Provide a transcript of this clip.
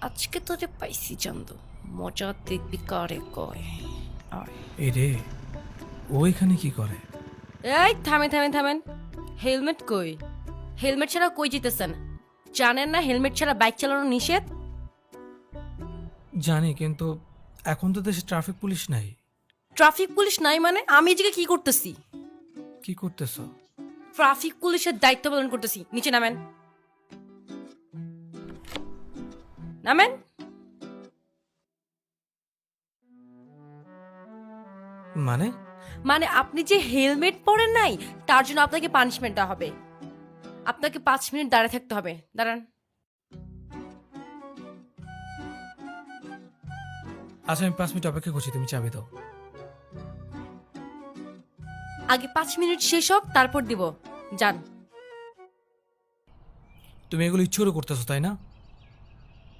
আজকে তোরে পাইছি চান্দু, মজা দেখবি কারে কয়। আয়। এই রে, ও এখানে কি করে? এই থামেন, হেলমেট কই? হেলমেট ছাড়া কই যেতেছেন? জানেন না হেলমেট ছাড়া বাইক চালানো নিষেধ? জানি, কিন্তু এখন তো দেশে ট্রাফিক পুলিশ নাই। ট্রাফিক পুলিশ নাই মানে আমি এদিকে কি করতেছি? কি করতেছ? ট্রাফিক পুলিশের দায়িত্ব পালন করতেছি। নিচে নামেন, নামেন। মানে? মানে আপনি যে হেলমেট পরেন নাই তার জন্য আপনাকে পানিশমেন্ট দেওয়া হবে। আপনাকে 5 মিনিট দাঁড়িয়ে থাকতে হবে। দাঁড়ান। আচ্ছা, আমি 5 মিনিট অপেক্ষা করছি, তুমি চাবি দাও। আগে 5 মিনিট শেষ হোক তারপর দিব। যান। তুমি এগুলো ইচ্ছে করে করতেছো, তাই না?